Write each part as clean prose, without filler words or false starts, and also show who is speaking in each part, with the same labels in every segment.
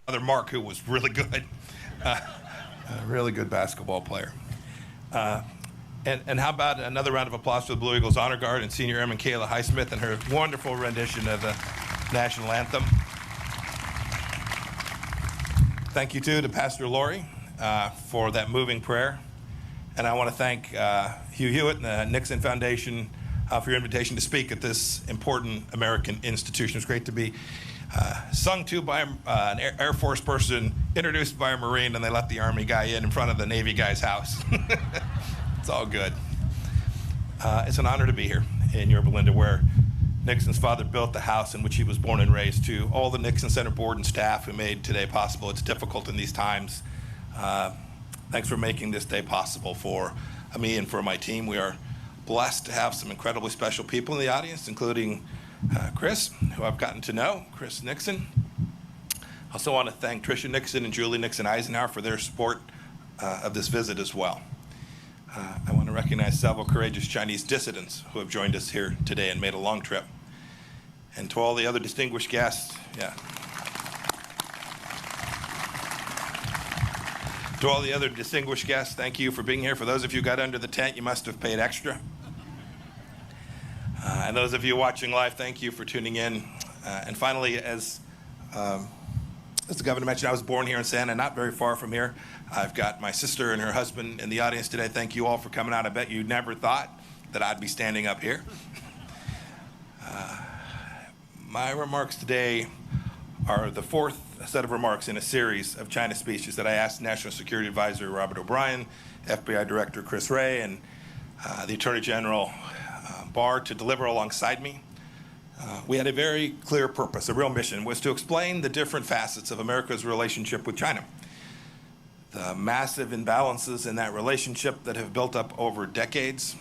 Speaker 1: Other Mark, who was really good, a really good basketball player. And how about another round of applause for the Blue Eagles Honor Guard and Senior Airman Kayla Highsmith and her wonderful rendition of the national anthem. Thank you, too, to Pastor Lori for that moving prayer. And I want to thank Hugh Hewitt and the Nixon Foundation for your invitation to speak at this important American institution. It's great to be sung to by an Air Force person, introduced by a Marine, and they let the Army guy in front of the Navy guy's house. It's all good. It's an honor to be here in Yorba Linda, where Nixon's father built the house in which he was born and raised. To all the Nixon Center board and staff who made today possible. It's difficult in these times. Thanks for making this day possible for me and for my team. We are blessed to have some incredibly special people in the audience, including Chris, who I've gotten to know, Chris Nixon. I also want to thank Tricia Nixon and Julie Nixon Eisenhower for their support of this visit as well. I want to recognize several courageous Chinese dissidents who have joined us here today and made a long trip. And to all the other distinguished guests, to all the other distinguished guests, thank you for being here. For those of you who got under the tent, you must have paid extra. And those of you watching live, thank you for tuning in. And finally, as the governor mentioned, I was born here in Santa, not very far from here. I've got my sister and her husband in the audience today. Thank you all for coming out. I bet you never thought that I'd be standing up here. My remarks today are the fourth set of remarks in a series of China speeches that I asked National Security Advisor Robert O'Brien, FBI Director Chris Wray, and the Attorney General Barr to deliver alongside me. We had a very clear purpose, a real mission, was to explain the different facets of America's relationship with China. The massive imbalances in that relationship that have built up over decades,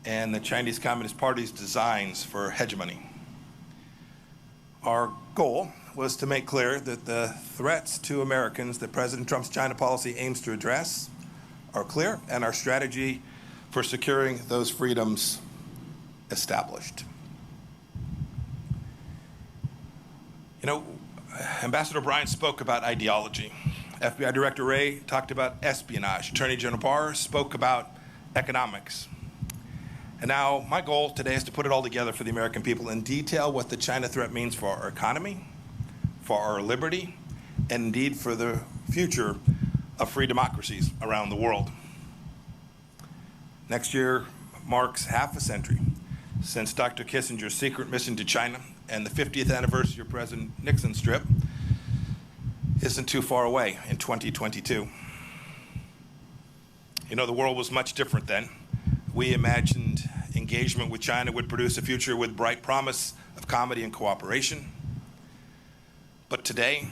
Speaker 1: and the Chinese Communist Party's designs for hegemony. Our goal was to make clear that the threats to Americans that President Trump's China policy aims to address are clear, and our strategy for securing those freedoms established. You know, Ambassador O'Brien spoke about ideology. FBI Director Wray talked about espionage. Attorney General Barr spoke about economics. And now my goal today is to put it all together for the American people and detail what the China threat means for our economy, for our liberty, and indeed for the future of free democracies around the world. Next year marks half a century since Dr. Kissinger's secret mission to China, and the 50th anniversary of President Nixon's trip isn't too far away in 2022. You know, the world was much different then. We imagined engagement with China would produce a future with bright promise of comedy and cooperation. But today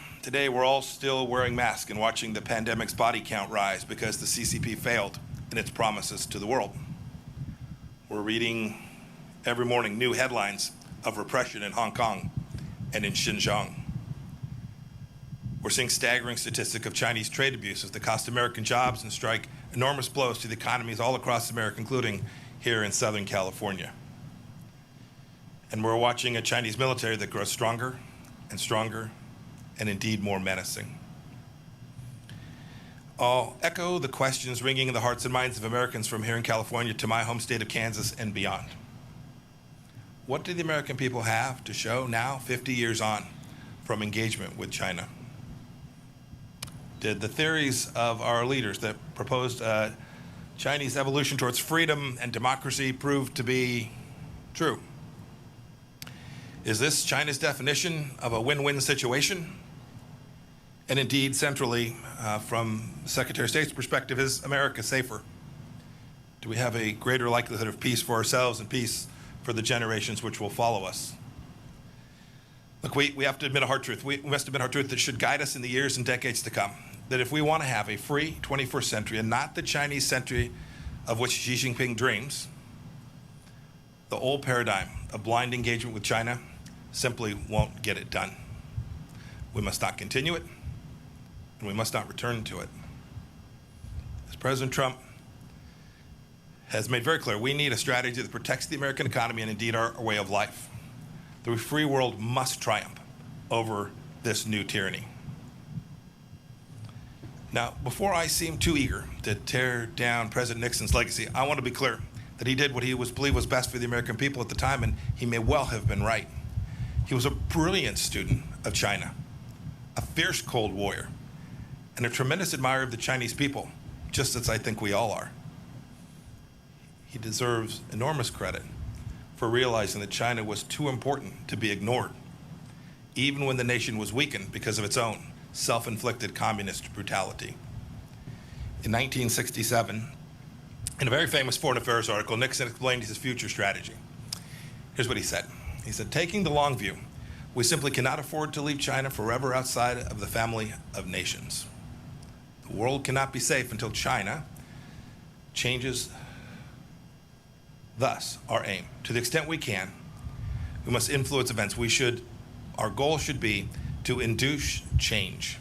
Speaker 1: we're all still wearing masks and watching the pandemic's body count rise because the CCP failed in its promises to the world. We're reading every morning new headlines of repression in Hong Kong and in Xinjiang. We're seeing staggering statistics of Chinese trade abuses that cost American jobs and strike enormous blows to the economies all across America, including here in Southern California. And we're watching a Chinese military that grows stronger and stronger and indeed more menacing. I'll echo the questions ringing in the hearts and minds of Americans from here in California to my home state of Kansas and beyond. What do the American people have to show now, 50 years on, from engagement with China? Did the theories of our leaders that proposed Chinese evolution towards freedom and democracy prove to be true? Is this China's definition of a win-win situation? And indeed, centrally, from Secretary of State's perspective, is America safer? Do we have a greater likelihood of peace for ourselves and peace for the generations which will follow us? Look, we have to admit a hard truth. We must admit a hard truth that should guide us in the years and decades to come. That if we want to have a free 21st century and not the Chinese century of which Xi Jinping dreams, the old paradigm of blind engagement with China simply won't get it done. We must not continue it, and we must not return to it. As President Trump has made very clear, we need a strategy that protects the American economy and indeed our way of life. The free world must triumph over this new tyranny. Now, before I seem too eager to tear down President Nixon's legacy, I want to be clear that he did what he believed was best for the American people at the time, and he may well have been right. He was a brilliant student of China, a fierce Cold Warrior, and a tremendous admirer of the Chinese people, just as I think we all are. He deserves enormous credit for realizing that China was too important to be ignored, even when the nation was weakened because of its own self-inflicted communist brutality. In 1967, in a very famous foreign affairs article, Nixon explained his future strategy. Here's what he said. He said, taking the long view, we simply cannot afford to leave China forever outside of the family of nations. The world cannot be safe until China changes. Thus, our aim, to the extent we can, we must influence events. Our goal should be to induce change.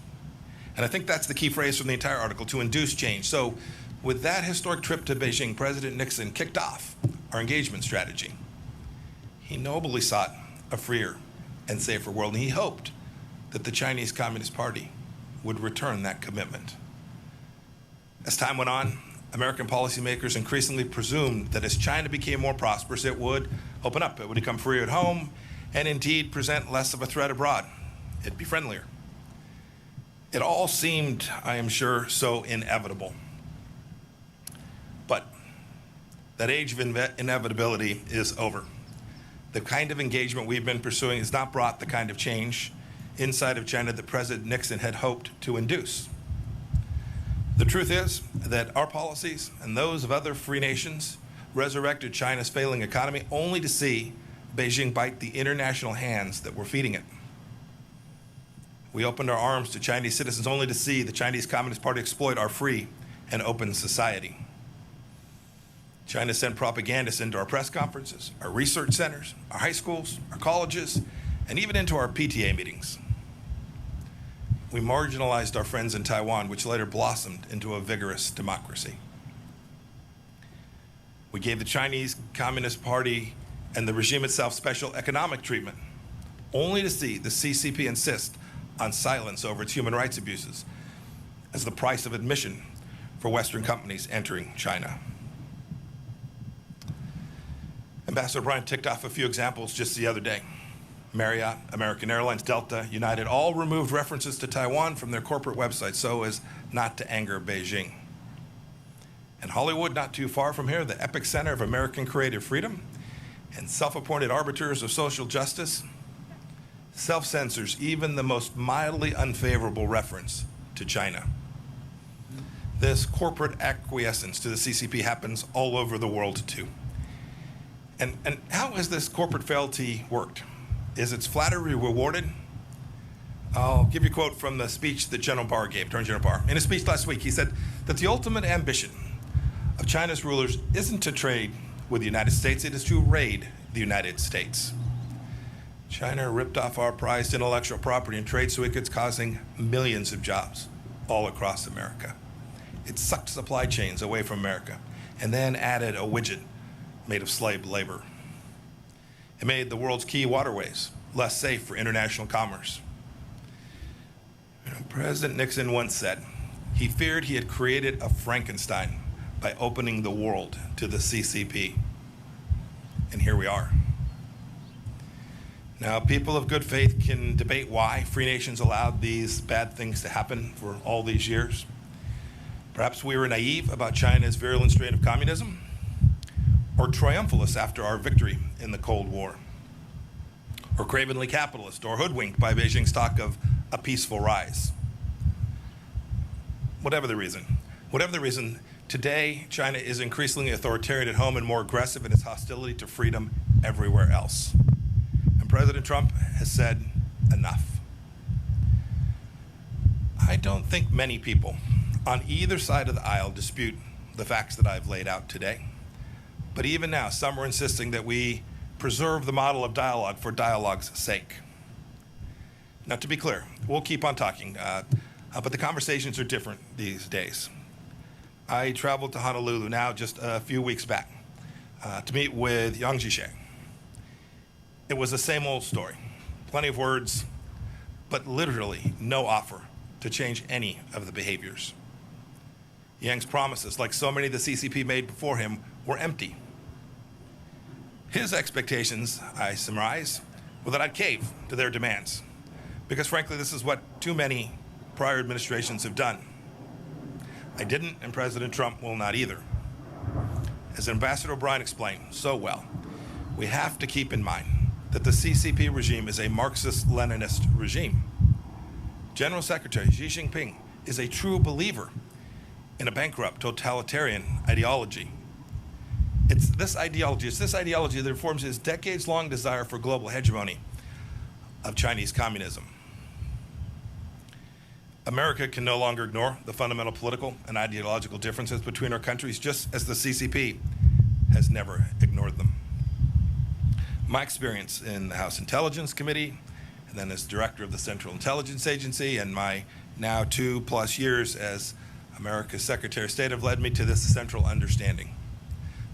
Speaker 1: And I think that's the key phrase from the entire article, to induce change. So with that historic trip to Beijing, President Nixon kicked off our engagement strategy. He nobly sought a freer and safer world, and he hoped that the Chinese Communist Party would return that commitment. As time went on, American policymakers increasingly presumed that as China became more prosperous, it would open up, it would become freer at home, and indeed present less of a threat abroad. It'd be friendlier. It all seemed, I am sure, so inevitable. But that age of inevitability is over. The kind of engagement we've been pursuing has not brought the kind of change inside of China that President Nixon had hoped to induce. The truth is that our policies and those of other free nations resurrected China's failing economy only to see Beijing bite the international hands that were feeding it. We opened our arms to Chinese citizens only to see the Chinese Communist Party exploit our free and open society. China sent propagandists into our press conferences, our research centers, our high schools, our colleges, and even into our PTA meetings. We marginalized our friends in Taiwan, which later blossomed into a vigorous democracy. We gave the Chinese Communist Party and the regime itself special economic treatment, only to see the CCP insist on silence over its human rights abuses as the price of admission for Western companies entering China. Ambassador Bryant ticked off a few examples just the other day. Marriott, American Airlines, Delta, United all removed references to Taiwan from their corporate websites so as not to anger Beijing. And Hollywood, not too far from here, the epicenter of American creative freedom and self-appointed arbiters of social justice, self-censors even the most mildly unfavorable reference to China. This corporate acquiescence to the CCP happens all over the world too. And how has this corporate fealty worked? Is its flattery rewarded? I'll give you a quote from the speech that General Barr gave, Attorney General Barr. In his speech last week, he said that the ultimate ambition of China's rulers isn't to trade with the United States, it is to raid the United States. China ripped off our prized intellectual property and trade secrets, causing millions of jobs all across America. It sucked supply chains away from America and then added a widget made of slave labor. It made the world's key waterways less safe for international commerce. President Nixon once said he feared he had created a Frankenstein by opening the world to the CCP. And here we are. Now, people of good faith can debate why free nations allowed these bad things to happen for all these years. Perhaps we were naive about China's virulent strain of communism, or triumphalists after our victory in the Cold War, or cravenly capitalist, or hoodwinked by Beijing's talk of a peaceful rise. Whatever the reason, today China is increasingly authoritarian at home and more aggressive in its hostility to freedom everywhere else. And President Trump has said enough. I don't think many people on either side of the aisle dispute the facts that I've laid out today. But even now, some are insisting that we preserve the model of dialogue for dialogue's sake. Now, to be clear, we'll keep on talking, but the conversations are different these days. I traveled to Honolulu now just a few weeks back to meet with Yang Jiechi. It was the same old story. Plenty of words, but literally no offer to change any of the behaviors. Yang's promises, like so many the CCP made before him, were empty. His expectations, I surmise, were that I'd cave to their demands, because frankly, this is what too many prior administrations have done. I didn't, and President Trump will not either. As Ambassador O'Brien explained so well, we have to keep in mind that the CCP regime is a Marxist-Leninist regime. General Secretary Xi Jinping is a true believer in a bankrupt totalitarian ideology. It's this ideology that informs his decades-long desire for global hegemony of Chinese communism. America can no longer ignore the fundamental political and ideological differences between our countries, just as the CCP has never ignored them. My experience in the House Intelligence Committee, and then as director of the Central Intelligence Agency, and my now 2+ years as America's Secretary of State have led me to this central understanding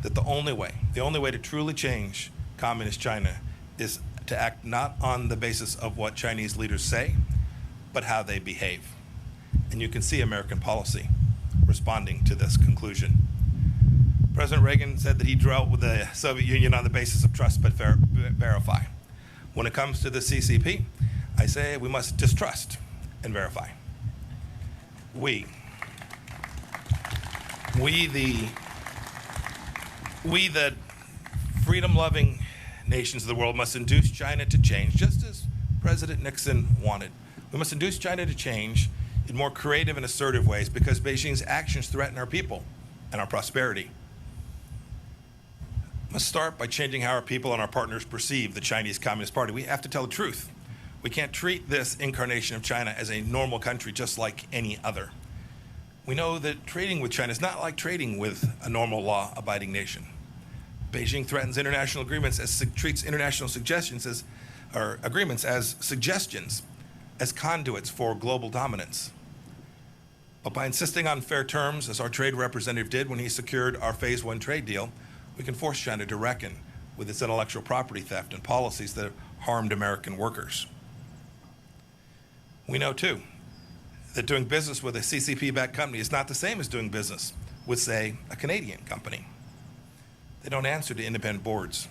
Speaker 1: that the only way to truly change communist China is to act not on the basis of what Chinese leaders say, but how they behave. And you can see American policy responding to this conclusion. President Reagan said that he dealt with the Soviet Union on the basis of trust but verify. When it comes to the CCP, I say we must distrust and verify. We the freedom-loving nations of the world must induce China to change, just as President Nixon wanted. We must induce China to change in more creative and assertive ways because Beijing's actions threaten our people and our prosperity. We must start by changing how our people and our partners perceive the Chinese Communist Party. We have to tell the truth. We can't treat this incarnation of China as a normal country just like any other. We know that trading with China is not like trading with a normal law-abiding nation. Beijing threatens international agreements treats international agreements as suggestions, as conduits for global dominance. But by insisting on fair terms, as our trade representative did when he secured our Phase 1 trade deal, we can force China to reckon with its intellectual property theft and policies that have harmed American workers. We know, too, that doing business with a CCP-backed company is not the same as doing business with, say, a Canadian company. They don't answer to independent boards,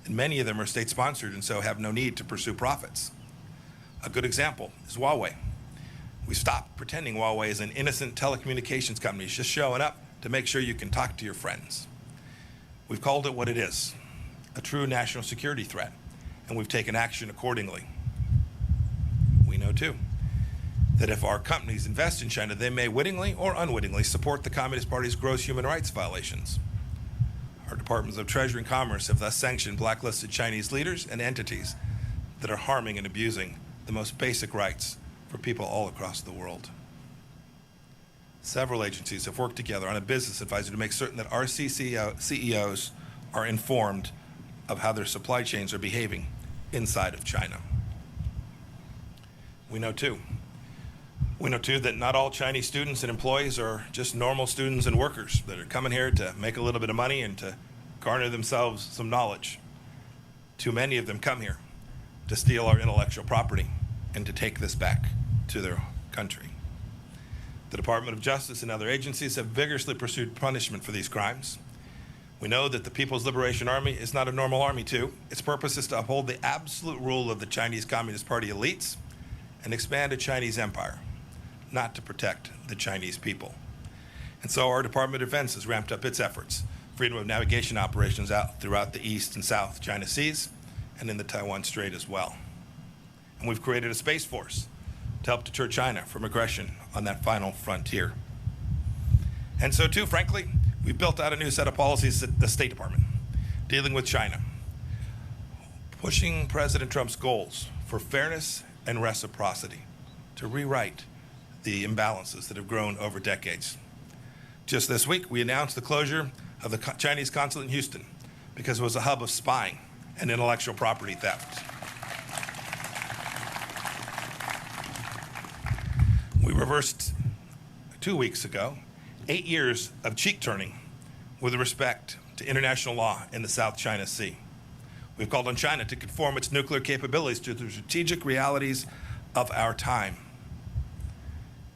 Speaker 1: and many of them are state-sponsored and so have no need to pursue profits. A good example is Huawei. We stopped pretending Huawei is an innocent telecommunications company just showing up to make sure you can talk to your friends. We've called it what it is, a true national security threat, and we've taken action accordingly. We know, too, that if our companies invest in China, they may wittingly or unwittingly support the Communist Party's gross human rights violations. Our Departments of Treasury and Commerce have thus sanctioned blacklisted Chinese leaders and entities that are harming and abusing the most basic rights for people all across the world. Several agencies have worked together on a business advisor to make certain that our CEOs are informed of how their supply chains are behaving inside of China. We know too that not all Chinese students and employees are just normal students and workers that are coming here to make a little bit of money and to garner themselves some knowledge. Too many of them come here to steal our intellectual property and to take this back to their country. The Department of Justice and other agencies have vigorously pursued punishment for these crimes. We know that the People's Liberation Army is not a normal army too. Its purpose is to uphold the absolute rule of the Chinese Communist Party elites and expand a Chinese empire, not to protect the Chinese people. And so our Department of Defense has ramped up its efforts, freedom of navigation operations out throughout the East and South China Seas and in the Taiwan Strait as well. And we've created a space force to help deter China from aggression on that final frontier. And so too, frankly, we built out a new set of policies at the State Department dealing with China, pushing President Trump's goals for fairness and reciprocity to rewrite the imbalances that have grown over decades. Just this week, we announced the closure of the Chinese consulate in Houston because it was a hub of spying and intellectual property theft. We reversed 2 weeks ago 8 years of cheek turning with respect to international law in the South China Sea. We've called on China to conform its nuclear capabilities to the strategic realities of our time.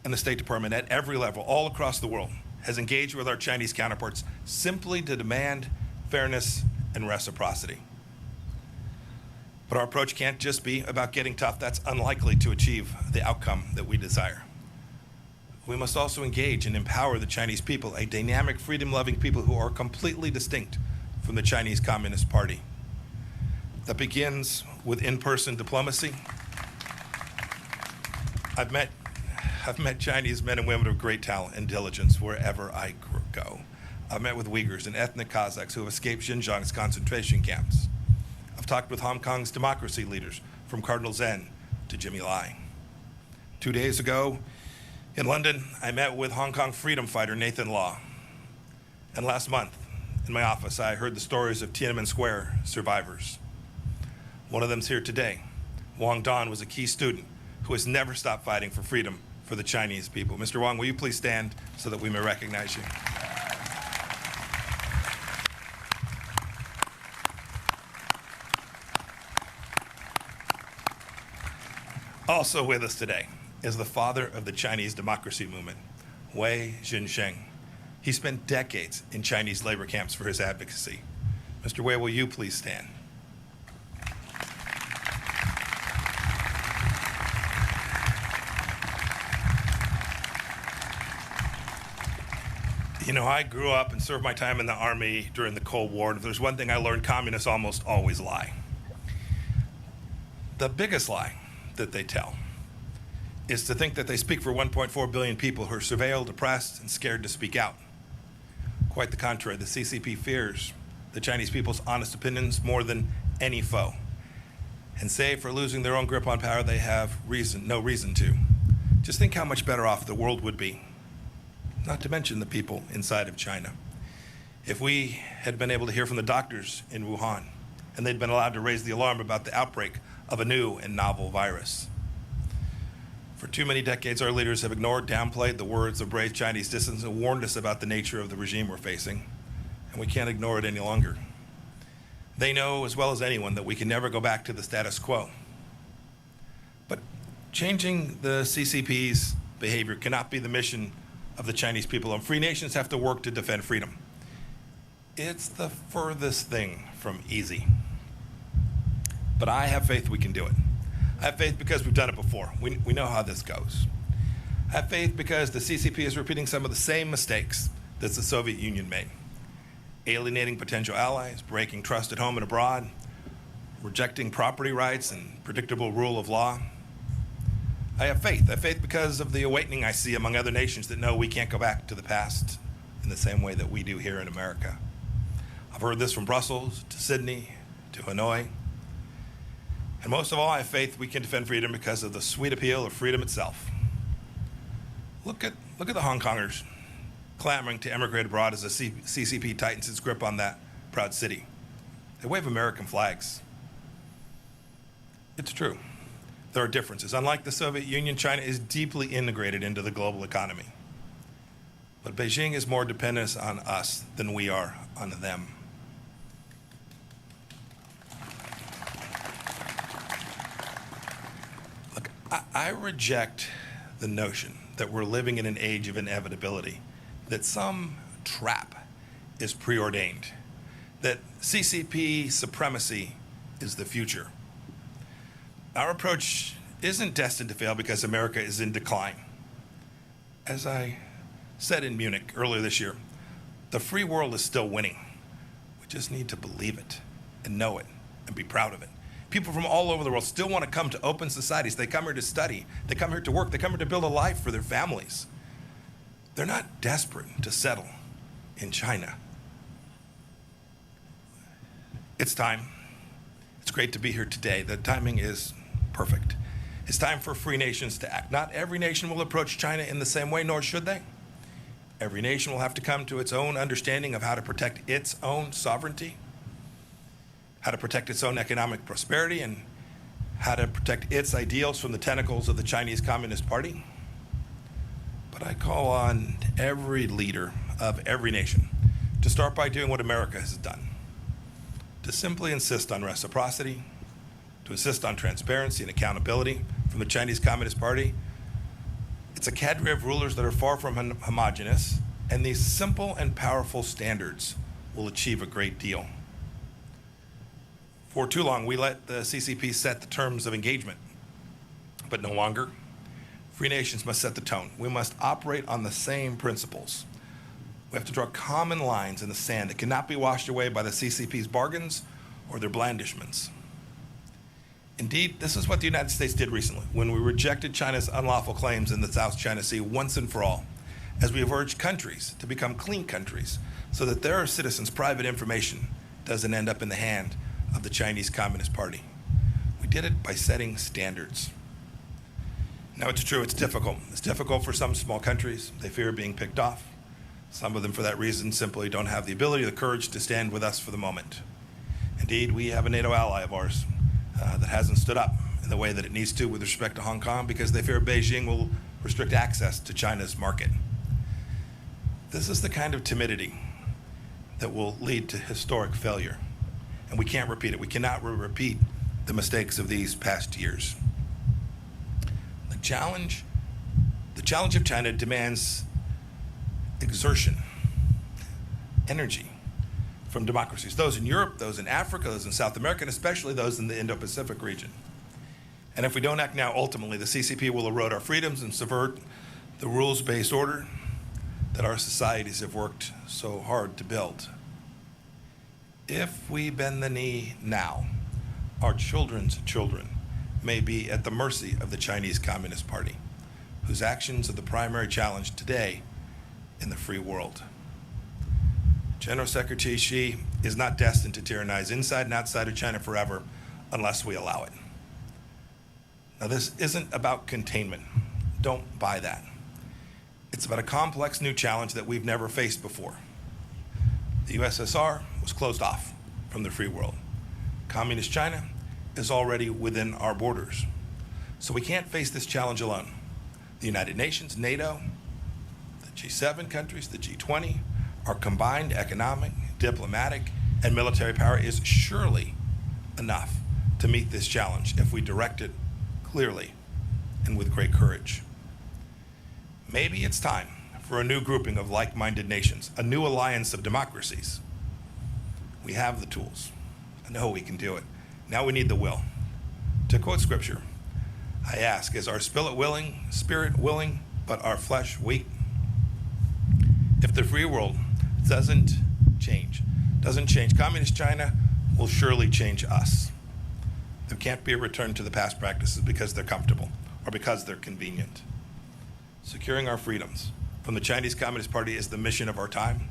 Speaker 1: And the State Department at every level, all across the world, has engaged with our Chinese counterparts simply to demand fairness and reciprocity. But our approach can't just be about getting tough. That's unlikely to achieve the outcome that we desire. We must also engage and empower the Chinese people, a dynamic, freedom-loving people who are completely distinct from the Chinese Communist Party. That begins with in-person diplomacy. I've met Chinese men and women of great talent and diligence wherever I go. I've met with Uyghurs and ethnic Kazakhs who have escaped Xinjiang's concentration camps. I've talked with Hong Kong's democracy leaders, from Cardinal Zen to Jimmy Lai. 2 days ago in London, I met with Hong Kong freedom fighter Nathan Law. And last month, in my office, I heard the stories of Tiananmen Square survivors. One of them's here today. Wang Dan was a key student who has never stopped fighting for freedom for the Chinese people. Mr. Wang, will you please stand so that we may recognize you? Also with us today is the father of the Chinese democracy movement, Wei Jinsheng. He spent decades in Chinese labor camps for his advocacy. Mr. Wei, will you please stand? You know, I grew up and served my time in the Army during the Cold War, and if there's one thing I learned, communists almost always lie. The biggest lie that they tell is to think that they speak for 1.4 billion people who are surveilled, oppressed, and scared to speak out. Quite the contrary, the CCP fears the Chinese people's honest opinions more than any foe. And save for losing their own grip on power, they have no reason to. Just think how much better off the world would be, not to mention the people inside of China, if we had been able to hear from the doctors in Wuhan and they'd been allowed to raise the alarm about the outbreak of a new and novel virus. For too many decades, our leaders have ignored, downplayed the words of brave Chinese dissidents and warned us about the nature of the regime we're facing, and we can't ignore it any longer. They know as well as anyone that we can never go back to the status quo. But changing the CCP's behavior cannot be the mission of the Chinese people, and free nations have to work to defend freedom. It's the furthest thing from easy. But I have faith we can do it. I have faith because we've done it before. We know how this goes. I have faith because the CCP is repeating some of the same mistakes that the Soviet Union made. Alienating potential allies, breaking trust at home and abroad, rejecting property rights and predictable rule of law. I have faith. I have faith because of the awakening I see among other nations that know we can't go back to the past in the same way that we do here in America. I've heard this from Brussels to Sydney to Hanoi. And most of all, I have faith we can defend freedom because of the sweet appeal of freedom itself. Look at the Hong Kongers clamoring to emigrate abroad as the CCP tightens its grip on that proud city. They wave American flags. It's true. There are differences. Unlike the Soviet Union, China is deeply integrated into the global economy. But Beijing is more dependent on us than we are on them. Look, I reject the notion that we're living in an age of inevitability, that some trap is preordained, that CCP supremacy is the future. Our approach isn't destined to fail because America is in decline. As I said in Munich earlier this year, the free world is still winning. We just need to believe it and know it and be proud of it. People from all over the world still want to come to open societies. They come here to study. They come here to work. They come here to build a life for their families. They're not desperate to settle in China. It's time. It's great to be here today. The timing is perfect. It's time for free nations to act. Not every nation will approach China in the same way, nor should they. Every nation will have to come to its own understanding of how to protect its own sovereignty, how to protect its own economic prosperity, and how to protect its ideals from the tentacles of the Chinese Communist Party. But I call on every leader of every nation to start by doing what America has done, to simply insist on reciprocity, to insist on transparency and accountability from the Chinese Communist Party. It's a cadre of rulers that are far from homogenous, And these simple and powerful standards will achieve a great deal. For too long, we let the CCP set the terms of engagement, but no longer. Free nations must set the tone. We must operate on the same principles. We have to draw common lines in the sand that cannot be washed away by the CCP's bargains or their blandishments. Indeed, this is what the United States did recently when we rejected China's unlawful claims in the South China Sea once and for all, as we have urged countries to become clean countries so that their citizens' private information doesn't end up in the hand of the Chinese Communist Party. We did it by setting standards. Now, it's true, it's difficult. It's difficult for some small countries. They fear being picked off. Some of them, for that reason, simply don't have the ability or the courage to stand with us for the moment. Indeed, we have a NATO ally of ours that hasn't stood up in the way that it needs to with respect to Hong Kong because they fear Beijing will restrict access to China's market. This is the kind of timidity that will lead to historic failure, and we can't repeat it. We cannot repeat the mistakes of these past years. The challenge of China demands exertion, energy from democracies, those in Europe, those in Africa, those in South America, and especially those in the Indo-Pacific region. And if we don't act now, ultimately, the CCP will erode our freedoms and subvert the rules-based order that our societies have worked so hard to build. If we bend the knee now, our children's children may be at the mercy of the Chinese Communist Party, whose actions are the primary challenge today in the free world. General Secretary Xi is not destined to tyrannize inside and outside of China forever unless we allow it. Now, this isn't about containment. Don't buy that. It's about a complex new challenge that we've never faced before. The USSR was closed off from the free world. Communist China is already within our borders. So we can't face this challenge alone. The United Nations, NATO, the G7 countries, the G20, our combined economic, diplomatic, and military power is surely enough to meet this challenge if we direct it clearly and with great courage. Maybe it's time for a new grouping of like-minded nations, a new alliance of democracies. We have the tools. I know we can do it. Now we need the will. To quote scripture, I ask, is our spirit willing, but our flesh weak? If the free world doesn't change, Communist China will surely change us. There can't be a return to the past practices because they're comfortable or because they're convenient. Securing our freedoms from the Chinese Communist Party is the mission of our time,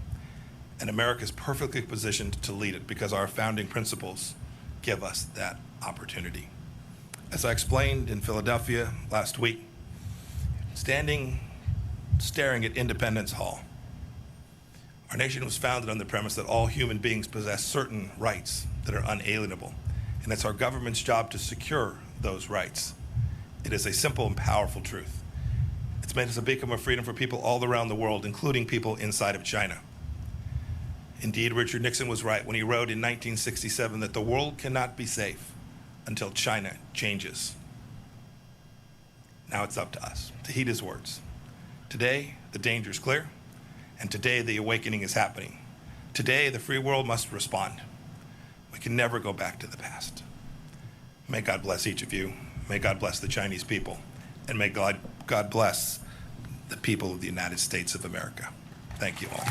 Speaker 1: and America is perfectly positioned to lead it because our founding principles give us that opportunity. As I explained in Philadelphia last week, staring at Independence Hall, our nation was founded on the premise that all human beings possess certain rights that are unalienable, and it's our government's job to secure those rights. It is a simple and powerful truth. It's made us a beacon of freedom for people all around the world, including people inside of China. Indeed, Richard Nixon was right when he wrote in 1967 that the world cannot be safe until China changes. Now it's up to us to heed his words. Today, the danger is clear, and today the awakening is happening. Today, the free world must respond. We can never go back to the past. May God bless each of you. May God bless the Chinese people. And may God bless the people of the United States of America. Thank you all.